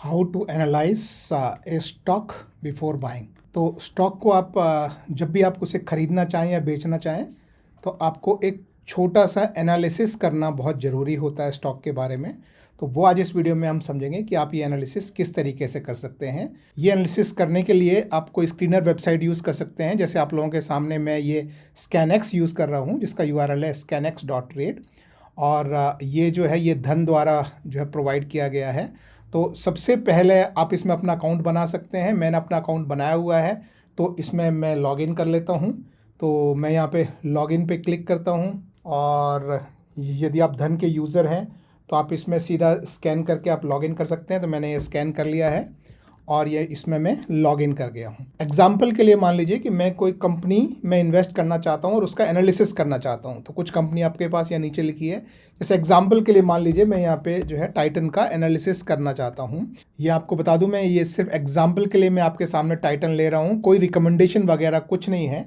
How to analyse a stock before buying. तो stock को आप जब भी आप उसे खरीदना चाहें या बेचना चाहें तो आपको एक छोटा सा एनालिसिस करना बहुत ज़रूरी होता है स्टॉक के बारे में। तो वो आज इस वीडियो में हम समझेंगे कि आप ये एनालिसिस किस तरीके से कर सकते हैं। ये एनालिसिस करने के लिए आप कोई स्क्रीनर वेबसाइट यूज़ कर सकते हैं। जैसे आप लोगों के सामने मैं ये ScanX यूज़ कर रहा हूँ, जिसका URL है scanx.trade और ये जो है ये धन द्वारा जो है प्रोवाइड किया गया है। तो सबसे पहले आप इसमें अपना अकाउंट बना सकते हैं। मैंने अपना अकाउंट बनाया हुआ है तो इसमें मैं लॉगिन कर लेता हूँ। तो मैं यहाँ पे लॉगिन पे क्लिक करता हूँ और यदि आप धन के यूज़र हैं तो आप इसमें सीधा स्कैन करके आप लॉगिन कर सकते हैं। तो मैंने ये स्कैन कर लिया है और ये इसमें मैं लॉगिन कर गया हूँ। एग्जाम्पल के लिए मान लीजिए कि मैं कोई कंपनी में इन्वेस्ट करना चाहता हूँ और उसका एनालिसिस करना चाहता हूँ। तो कुछ कंपनी आपके पास यहाँ नीचे लिखी है। जैसे एग्जाम्पल के लिए मान लीजिए मैं यहाँ पे जो है टाइटन का एनालिसिस करना चाहता हूँ। ये आपको बता दूँ, मैं ये सिर्फ एग्जाम्पल के लिए मैं आपके सामने टाइटन ले रहा हूँ, कोई रिकमेंडेशन वगैरह कुछ नहीं है।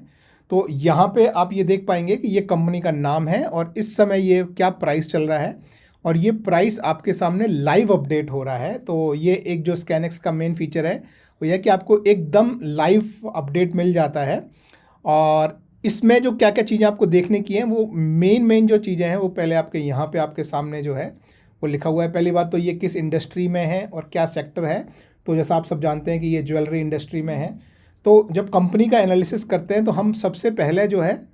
तो यहाँ पे आप ये देख पाएंगे कि ये कंपनी का नाम है और इस समय ये क्या प्राइस चल रहा है और ये प्राइस आपके सामने लाइव अपडेट हो रहा है। तो ये एक जो ScanX का मेन फीचर है वो यह कि आपको एकदम लाइव अपडेट मिल जाता है। और इसमें जो क्या क्या चीज़ें आपको देखने की हैं वो मेन जो चीज़ें हैं वो पहले आपके यहाँ पे आपके सामने जो है वो लिखा हुआ है। पहली बात तो ये किस इंडस्ट्री में है और क्या सेक्टर है। तो जैसा आप सब जानते हैं कि ये ज्वेलरी इंडस्ट्री में है। तो जब कंपनी का एनालिसिस करते हैं तो हम सबसे पहले जो है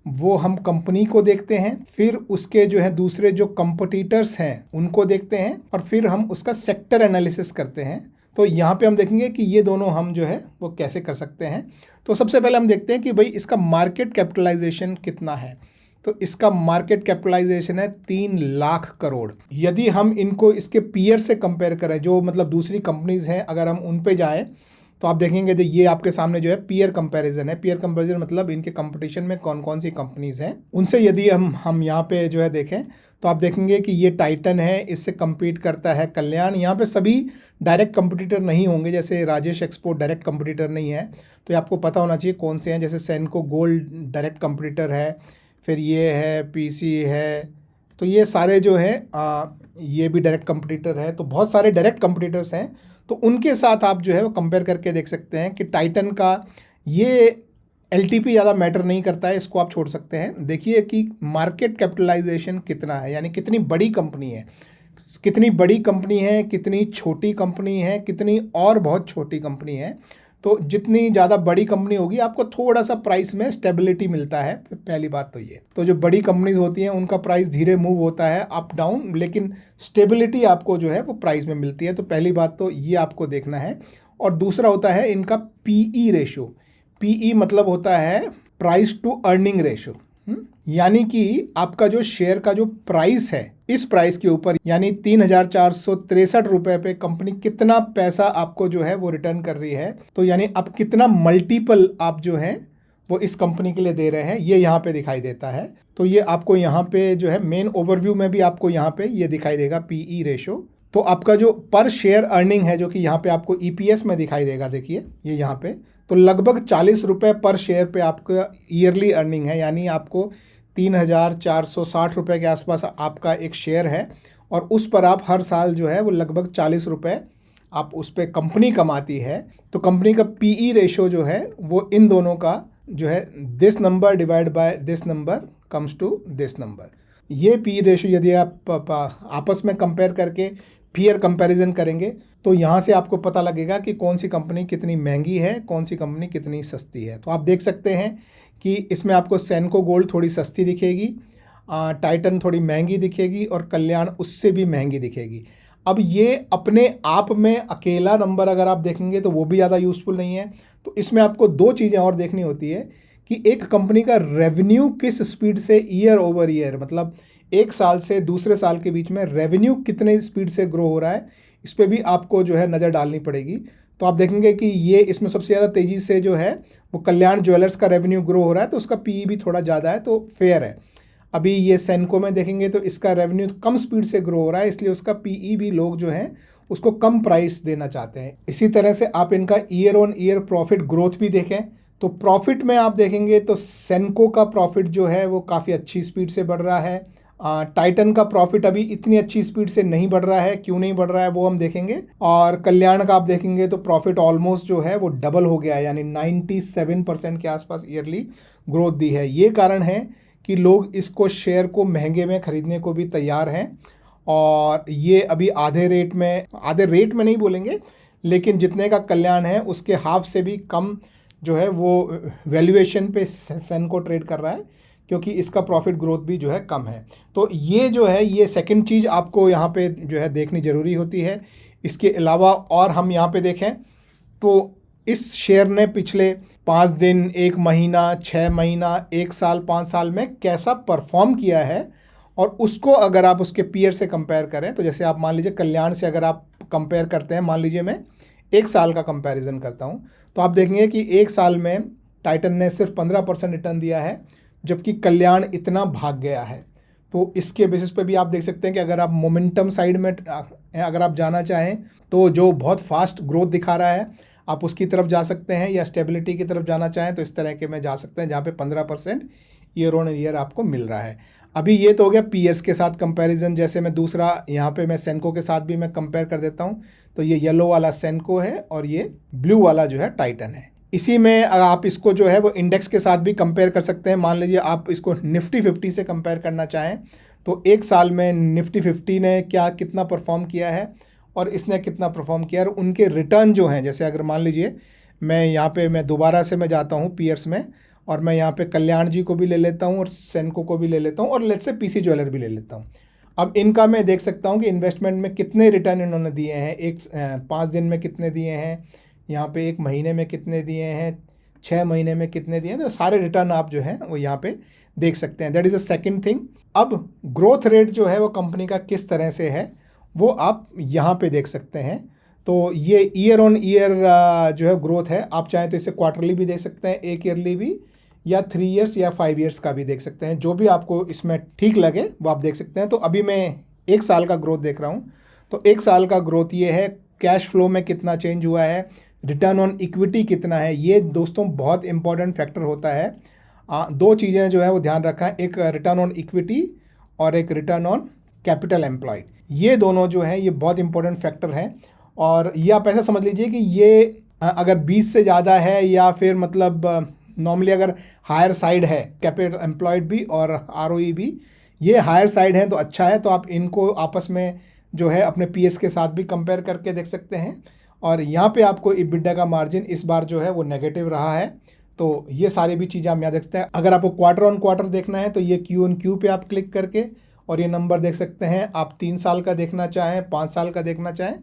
वो हम कंपनी को देखते हैं, फिर उसके जो है दूसरे जो कंपटीटर्स हैं उनको देखते हैं और फिर हम उसका सेक्टर एनालिसिस करते हैं। तो यहाँ पे हम देखेंगे कि ये दोनों हम जो है वो कैसे कर सकते हैं। तो सबसे पहले हम देखते हैं कि भाई इसका मार्केट कैपिटलाइजेशन कितना है। तो इसका मार्केट कैपिटलाइजेशन है 3 लाख करोड़। यदि हम इनको इसके पीयर से कंपेयर करें, जो मतलब दूसरी कंपनीज हैं, अगर हम उन पे जाएं तो आप देखेंगे कि ये आपके सामने जो है पीयर कंपैरिजन है। पीयर कंपैरिजन मतलब इनके कंपटीशन में कौन कौन सी कंपनीज हैं उनसे यदि हम यहाँ पे जो है देखें तो आप देखेंगे कि ये टाइटन है, इससे compete करता है कल्याण। यहाँ पे सभी डायरेक्ट कंपटीटर नहीं होंगे, जैसे राजेश एक्सपोर्ट डायरेक्ट कंपटीटर नहीं है। तो ये आपको पता होना चाहिए कौन से हैं। जैसे सेनको गोल्ड डायरेक्ट कंपटीटर है, फिर ये है पीसी है। तो ये सारे जो हैं ये भी डायरेक्ट कंपटीटर है। तो बहुत सारे डायरेक्ट कंपटीटर्स हैं। तो उनके साथ आप जो है वो कंपेयर करके देख सकते हैं कि टाइटन का ये LTP ज़्यादा मैटर नहीं करता है, इसको आप छोड़ सकते हैं। देखिए कि मार्केट कैपिटलाइजेशन कितना है, यानी कितनी बड़ी कंपनी है, कितनी बड़ी कंपनी है, कितनी छोटी कंपनी है, कितनी और बहुत छोटी कंपनी है। तो जितनी ज़्यादा बड़ी कंपनी होगी आपको थोड़ा सा प्राइस में स्टेबिलिटी मिलता है। पहली बात तो ये, तो जो बड़ी कंपनीज होती हैं उनका प्राइस धीरे मूव होता है अप डाउन, लेकिन स्टेबिलिटी आपको जो है वो प्राइस में मिलती है। तो पहली बात तो ये आपको देखना है। और दूसरा होता है इनका PE रेशो। PE मतलब होता है प्राइस टू अर्निंग रेशो। यानी कि आपका जो शेयर का जो प्राइस है, इस प्राइस के ऊपर यानी 3,463 रुपए पे कंपनी कितना पैसा आपको जो है वो रिटर्न कर रही है। तो यानी अब कितना मल्टीपल आप जो है वो इस कंपनी के लिए दे रहे हैं, ये यहाँ पे दिखाई देता है। तो ये आपको यहाँ पे जो है मेन ओवरव्यू में भी आपको यहाँ पे ये दिखाई देगा PE रेशो। तो आपका जो पर शेयर अर्निंग है जो कि यहाँ पे आपको EPS में दिखाई देगा, देखिए ये यहाँ पे, तो लगभग 40 रुपये पर शेयर पे आपका ईयरली अर्निंग है। यानी आपको 3,460 रुपये के आसपास आपका एक शेयर है और उस पर आप हर साल जो है वो लगभग 40 रुपये आप उस पर कंपनी कमाती है। तो कंपनी का PE रेशो जो है वो इन दोनों का जो है this number divide by this number comes to this number. ये PE रेशो यदि आप आपस में कंपेयर करके पीयर कंपैरिजन करेंगे तो यहाँ से आपको पता लगेगा कि कौन सी कंपनी कितनी महंगी है, कौन सी कंपनी कितनी सस्ती है। तो आप देख सकते हैं कि इसमें आपको सेनको गोल्ड थोड़ी सस्ती दिखेगी, टाइटन थोड़ी महंगी दिखेगी और कल्याण उससे भी महंगी दिखेगी। अब ये अपने आप में अकेला नंबर अगर आप देखेंगे तो वो भी ज़्यादा यूज़फुल नहीं है। तो इसमें आपको 2 चीज़ें और देखनी होती है कि एक कंपनी का रेवेन्यू किस स्पीड से ईयर ओवर ईयर, मतलब एक साल से दूसरे साल के बीच में रेवेन्यू कितने स्पीड से ग्रो हो रहा है, इस पर भी आपको जो है नज़र डालनी पड़ेगी। तो आप देखेंगे कि ये इसमें सबसे ज़्यादा तेज़ी से जो है वो कल्याण ज्वेलर्स का रेवेन्यू ग्रो हो रहा है, तो उसका PE भी थोड़ा ज़्यादा है, तो फेयर है। अभी ये सेनको में देखेंगे तो इसका रेवेन्यू कम स्पीड से ग्रो हो रहा है, इसलिए उसका PE भी लोग जो हैं उसको कम प्राइस देना चाहते हैं। इसी तरह से आप इनका year on year profit growth भी देखें तो प्रॉफिट में आप देखेंगे तो सेनको का प्रॉफिट जो है वो काफ़ी अच्छी स्पीड से बढ़ रहा है टाइटन का प्रॉफिट अभी इतनी अच्छी स्पीड से नहीं बढ़ रहा है, क्यों नहीं बढ़ रहा है वो हम देखेंगे। और कल्याण का आप देखेंगे तो प्रॉफिट ऑलमोस्ट जो है वो डबल हो गया है, यानी 97% के आसपास ईयरली ग्रोथ दी है। ये कारण है कि लोग इसको शेयर को महंगे में खरीदने को भी तैयार हैं। और ये अभी आधे रेट में नहीं बोलेंगे, लेकिन जितने का कल्याण है उसके हाफ से भी कम जो है वो वैल्यूएशन पे सेनको ट्रेड कर रहा है, क्योंकि इसका प्रॉफिट ग्रोथ भी जो है कम है। तो ये जो है ये सेकंड चीज़ आपको यहाँ पे जो है देखनी ज़रूरी होती है। इसके अलावा और हम यहाँ पे देखें तो इस शेयर ने पिछले 5 दिन, 1 महीना, 6 महीना, 1 साल, 5 साल में कैसा परफॉर्म किया है, और उसको अगर आप उसके पीयर से कंपेयर करें, तो जैसे आप मान लीजिए कल्याण से अगर आप कंपेयर करते हैं, मान लीजिए मैं 1 साल का कंपैरिजन करता हूं, तो आप देखेंगे कि 1 साल में टाइटन ने सिर्फ 15% रिटर्न दिया है, जबकि कल्याण इतना भाग गया है। तो इसके बेसिस पे भी आप देख सकते हैं कि अगर आप मोमेंटम साइड में अगर आप जाना चाहें तो जो बहुत फास्ट ग्रोथ दिखा रहा है आप उसकी तरफ जा सकते हैं, या स्टेबिलिटी की तरफ जाना चाहें तो इस तरह के में जा सकते हैं जहाँ पे 15% ईयर ऑन ईयर आपको मिल रहा है। अभी ये तो हो गया पीएस के साथ कंपैरिजन। जैसे मैं दूसरा यहाँ पे मैं सेनको के साथ भी मैं कंपेयर कर देता हूँ, तो ये येलो वाला सेनको है और ये ब्लू वाला जो है टाइटन है। इसी में आप इसको जो है वो इंडेक्स के साथ भी कंपेयर कर सकते हैं। मान लीजिए आप इसको निफ्टी 50 से कंपेयर करना चाहें तो 1 साल में निफ्टी 50 ने कितना परफॉर्म किया है और इसने कितना परफॉर्म किया, और उनके रिटर्न जो हैं, जैसे अगर मान लीजिए मैं यहाँ पे मैं दोबारा से मैं जाता हूँ पीयर्स में, और मैं यहाँ पे कल्याण जी को भी ले लेता हूँ और सेनको को भी ले लेता हूँ और लेट्स से पीसी ज्वेलर भी ले लेता हूँ। अब इनका मैं देख सकता हूँ कि इन्वेस्टमेंट में कितने रिटर्न इन्होंने दिए हैं। 5 दिन में कितने दिए हैं, यहाँ पे 1 महीने में कितने दिए हैं, 6 महीने में कितने दिए हैं, तो सारे रिटर्न आप जो हैं वो यहाँ पे देख सकते हैं। That is a second thing. अब ग्रोथ रेट जो है वो कंपनी का किस तरह से है वो आप यहाँ पे देख सकते हैं। तो ये ईयर ऑन ईयर जो है ग्रोथ है। आप चाहें तो इसे क्वार्टरली भी देख सकते हैं, 1 ईयरली भी, या 3 इयर्स या 5 इयर्स का भी देख सकते हैं। जो भी आपको इसमें ठीक लगे वो आप देख सकते हैं। तो अभी मैं 1 साल का ग्रोथ देख रहा हूँ, तो 1 साल का ग्रोथ ये है, कैश फ्लो में कितना चेंज हुआ है, रिटर्न ऑन इक्विटी कितना है। ये दोस्तों बहुत इंपॉर्टेंट फैक्टर होता है। 2 चीज़ें जो है वो ध्यान रखा है, एक रिटर्न ऑन इक्विटी और एक रिटर्न ऑन कैपिटल एम्प्लॉयड। ये दोनों जो है ये बहुत इंपॉर्टेंट फैक्टर हैं। और ये आप ऐसा समझ लीजिए कि ये अगर 20 से ज़्यादा है, या फिर मतलब नॉर्मली अगर हायर साइड है कैपिटल एम्प्लॉयड भी और आरओई भी, ये हायर साइड है तो अच्छा है। तो आप इनको आपस में जो है अपने पीएस के साथ भी कंपेयर करके देख सकते हैं। और यहाँ पे आपको इबिडा का मार्जिन इस बार जो है वो नेगेटिव रहा है। तो ये सारी भी चीज़ें हम यहाँ देख सकते हैं। अगर आपको क्वार्टर ऑन क्वार्टर देखना है तो ये क्यू ऑन क्यू पे आप क्लिक करके और ये नंबर देख सकते हैं। आप 3 साल का देखना चाहें, 5 साल का देखना चाहें,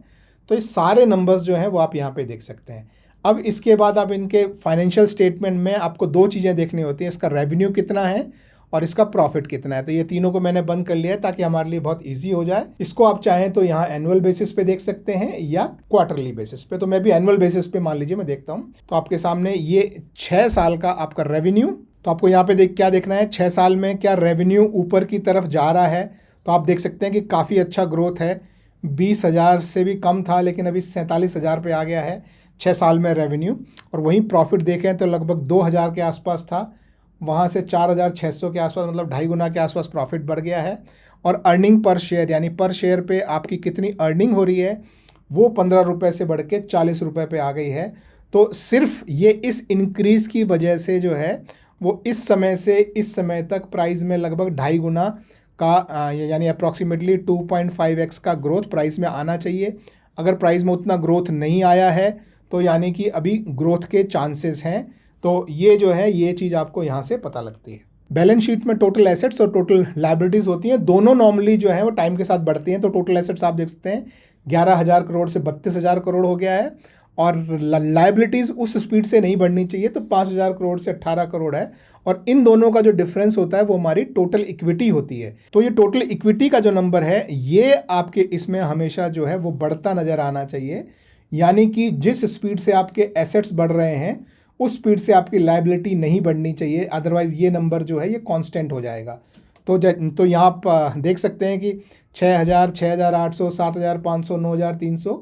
तो ये सारे नंबर्स जो हैं वो आप यहाँ पे देख सकते हैं। अब इसके बाद आप इनके फाइनेंशियल स्टेटमेंट में आपको 2 चीज़ें देखनी होती हैं, इसका रेवेन्यू कितना है और इसका प्रॉफिट कितना है। तो ये तीनों को मैंने बंद कर लिया है ताकि हमारे लिए बहुत इजी हो जाए। इसको आप चाहें तो यहाँ एनुअल बेसिस पे देख सकते हैं या क्वार्टरली बेसिस पे। तो मैं भी एनुअल बेसिस पे मान लीजिए मैं देखता हूँ। तो आपके सामने ये 6 साल का आपका रेवेन्यू, तो आपको यहाँ पे क्या देखना है, 6 साल में क्या रेवेन्यू ऊपर की तरफ जा रहा है। तो आप देख सकते हैं कि काफ़ी अच्छा ग्रोथ है। 20,000 से भी कम था लेकिन अभी 47,000 पे आ गया है 6 साल में रेवेन्यू। और वहीं प्रॉफिट देखें तो लगभग 2,000 के आसपास था, वहाँ से 4,600 के आसपास, मतलब 2.5 गुना के आसपास प्रॉफिट बढ़ गया है। और अर्निंग पर शेयर, यानी पर शेयर पे आपकी कितनी अर्निंग हो रही है, वो 15 रुपये से बढ़ के 40 रुपये पे आ गई है। तो सिर्फ ये इस इंक्रीज़ की वजह से जो है वो इस समय से इस समय तक प्राइस में लगभग 2.5 गुना का यानी अप्रॉक्सीमेटली 2.5x का ग्रोथ प्राइस में आना चाहिए। अगर प्राइस में उतना ग्रोथ नहीं आया है तो यानी कि अभी ग्रोथ के चांसेस हैं। तो ये जो है ये चीज़ आपको यहाँ से पता लगती है। बैलेंस शीट में टोटल एसेट्स और टोटल लायबिलिटीज़ होती हैं, दोनों नॉर्मली जो है वो टाइम के साथ बढ़ती हैं। तो टोटल एसेट्स आप देख सकते हैं 11,000 करोड़ से 32,000 करोड़ हो गया है, और लायबिलिटीज़ उस स्पीड से नहीं बढ़नी चाहिए, तो 5,000 करोड़ से 18 करोड़ है। और इन दोनों का जो डिफरेंस होता है वो हमारी टोटल इक्विटी होती है। तो ये टोटल इक्विटी का जो नंबर है ये आपके इसमें हमेशा जो है वो बढ़ता नज़र आना चाहिए। यानी कि जिस स्पीड से आपके एसेट्स बढ़ रहे हैं उस स्पीड से आपकी लायबिलिटी नहीं बढ़नी चाहिए, अदरवाइज़ ये नंबर जो है ये कांस्टेंट हो जाएगा। तो यहाँ आप देख सकते हैं कि 6,000, 6,800, 7,500, 9,300,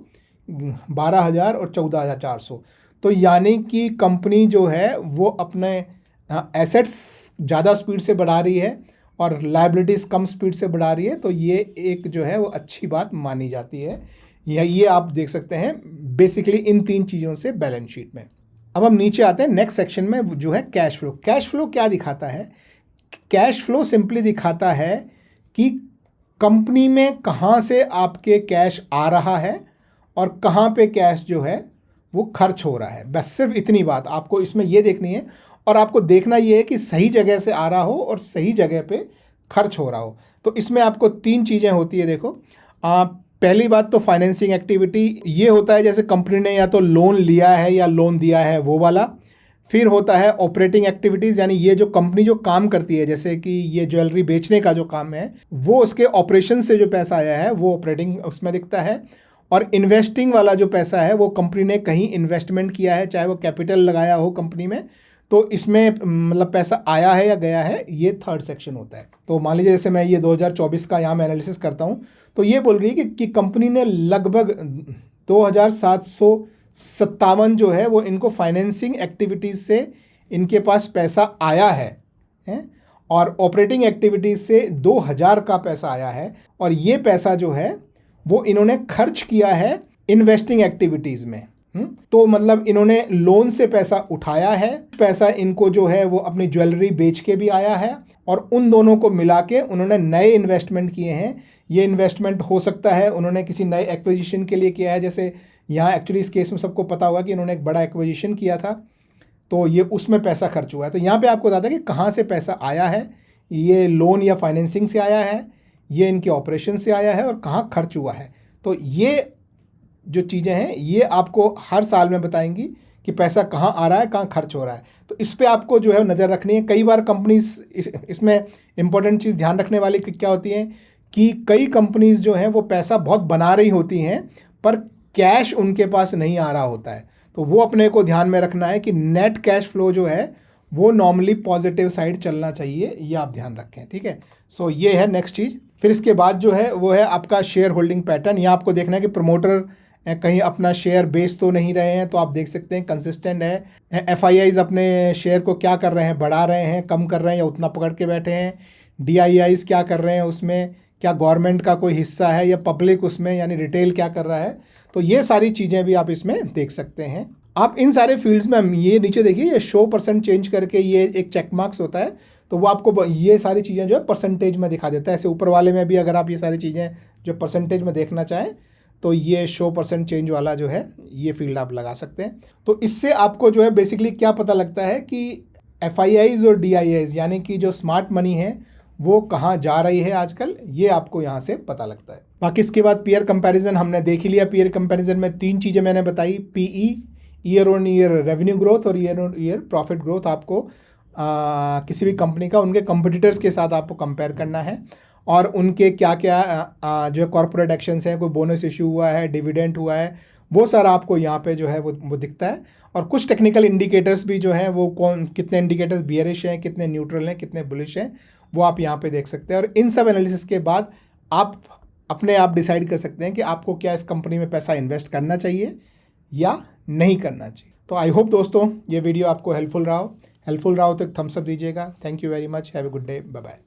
12,000 और 14,400। तो यानी कि कंपनी जो है वो अपने एसेट्स ज़्यादा स्पीड से बढ़ा रही है और लायबिलिटीज़ कम स्पीड से बढ़ा रही है, तो ये एक जो है वो अच्छी बात मानी जाती है। ये आप देख सकते हैं बेसिकली इन 3 चीज़ों से बैलेंस शीट में। अब हम नीचे आते हैं नेक्स्ट सेक्शन में, जो है कैश फ्लो। कैश फ्लो क्या दिखाता है? कैश फ्लो सिंपली दिखाता है कि कंपनी में कहाँ से आपके कैश आ रहा है और कहाँ पे कैश जो है वो खर्च हो रहा है। बस सिर्फ इतनी बात आपको इसमें ये देखनी है, और आपको देखना ये है कि सही जगह से आ रहा हो और सही जगह पे खर्च हो रहा हो। तो इसमें आपको 3 चीज़ें होती है। देखो, पहली बात तो फाइनेंसिंग एक्टिविटी, ये होता है जैसे कंपनी ने या तो लोन लिया है या लोन दिया है वो वाला। फिर होता है ऑपरेटिंग एक्टिविटीज़, यानी ये जो कंपनी जो काम करती है, जैसे कि ये ज्वेलरी बेचने का जो काम है, वो उसके ऑपरेशन से जो पैसा आया है वो ऑपरेटिंग उसमें दिखता है। और इन्वेस्टिंग वाला जो पैसा है वो कंपनी ने कहीं इन्वेस्टमेंट किया है, चाहे वो कैपिटल लगाया हो कंपनी में, तो इसमें मतलब पैसा आया है या गया है, ये थर्ड सेक्शन होता है। तो मान लीजिए जैसे मैं ये 2024 का यहाँ मैं एनालिसिस करता हूँ, तो ये बोल रही है कि कंपनी ने लगभग 2757 जो है वो इनको फाइनेंसिंग एक्टिविटीज़ से इनके पास पैसा आया है, और ऑपरेटिंग एक्टिविटीज़ से 2000 का पैसा आया है, और ये पैसा जो है वो इन्होंने खर्च किया है इन्वेस्टिंग एक्टिविटीज़ में। तो मतलब इन्होंने लोन से पैसा उठाया है, पैसा इनको जो है वो अपनी ज्वेलरी बेच के भी आया है, और उन दोनों को मिला के उन्होंने नए इन्वेस्टमेंट किए हैं। ये इन्वेस्टमेंट हो सकता है उन्होंने किसी नए एक्विजिशन के लिए किया है, जैसे यहाँ एक्चुअली इस केस में सबको पता होगा कि इन्होंने एक बड़ा एक्विजिशन किया था, तो ये उसमें पैसा खर्च हुआ है। तो यहाँ पे आपको बताता है कि कहाँ से पैसा आया है, ये लोन या फाइनेंसिंग से आया है, ये इनके ऑपरेशन से आया है, और कहाँ खर्च हुआ है। तो ये जो चीज़ें हैं ये आपको हर साल में बताएंगी कि पैसा कहाँ आ रहा है, कहाँ खर्च हो रहा है। तो इस पे आपको जो है नज़र रखनी है। कई बार कंपनीज इसमें इंपॉर्टेंट चीज़ ध्यान रखने वाली क्या होती है कि कई कंपनीज जो हैं वो पैसा बहुत बना रही होती हैं, पर कैश उनके पास नहीं आ रहा होता है। तो वो अपने को ध्यान में रखना है कि नेट कैश फ्लो जो है वो नॉर्मली पॉजिटिव साइड चलना चाहिए, ये आप ध्यान रखें, ठीक है। सो ये है नेक्स्ट चीज़। फिर इसके बाद जो है वो है आपका शेयर होल्डिंग पैटर्न। यहाँ आपको देखना है कि प्रमोटर कहीं अपना शेयर बेच तो नहीं रहे हैं, तो आप देख सकते हैं कंसिस्टेंट है। एफआईआईज अपने शेयर को क्या कर रहे हैं, बढ़ा रहे हैं, कम कर रहे हैं, या उतना पकड़ के बैठे हैं। डीआईआईज क्या कर रहे हैं, उसमें क्या गवर्नमेंट का कोई हिस्सा है या पब्लिक उसमें यानी रिटेल क्या कर रहा है। तो ये सारी चीज़ें भी आप इसमें देख सकते हैं। आप इन सारे फील्ड्स में ये नीचे देखिए, ये शो परसेंट चेंज करके ये एक चेक मार्क्स होता है, तो वो आपको ये सारी चीज़ें जो है परसेंटेज में दिखा देता है। ऐसे ऊपर वाले में भी अगर आप ये सारी चीज़ें जो परसेंटेज में देखना चाहें तो ये शो परसेंट चेंज वाला जो है ये फील्ड आप लगा सकते हैं। तो इससे आपको जो है बेसिकली क्या पता लगता है कि एफआईआईज और डीआईआईज यानी कि जो स्मार्ट मनी है वो कहाँ जा रही है आजकल, ये आपको यहाँ से पता लगता है। बाकी इसके बाद पीयर कंपैरिजन हमने देख ही लिया। पीयर कंपैरिजन में 3 चीज़ें मैंने बताई, PE, year on year revenue growth, और year on year profit growth. आपको किसी भी कंपनी का उनके कंपटीटर्स के साथ आपको कंपेयर करना है, और उनके क्या क्या जो कॉर्पोरेट एक्शंस हैं, कोई बोनस इशू हुआ है, डिविडेंड हुआ है, वो सारा आपको यहाँ पे जो है वो दिखता है। और कुछ टेक्निकल इंडिकेटर्स भी जो हैं वो कितने इंडिकेटर्स बियरिश हैं, कितने न्यूट्रल हैं, कितने बुलिश हैं, वो आप यहाँ पे देख सकते हैं। और इन सब एनालिसिस के बाद आप अपने आप डिसाइड कर सकते हैं कि आपको क्या इस कंपनी में पैसा इन्वेस्ट करना चाहिए या नहीं करना चाहिए। तो आई होप दोस्तों ये वीडियो आपको हेल्पफुल रहा हो तो थम्स अप दीजिएगा। Thank you very much, have a good day, bye bye.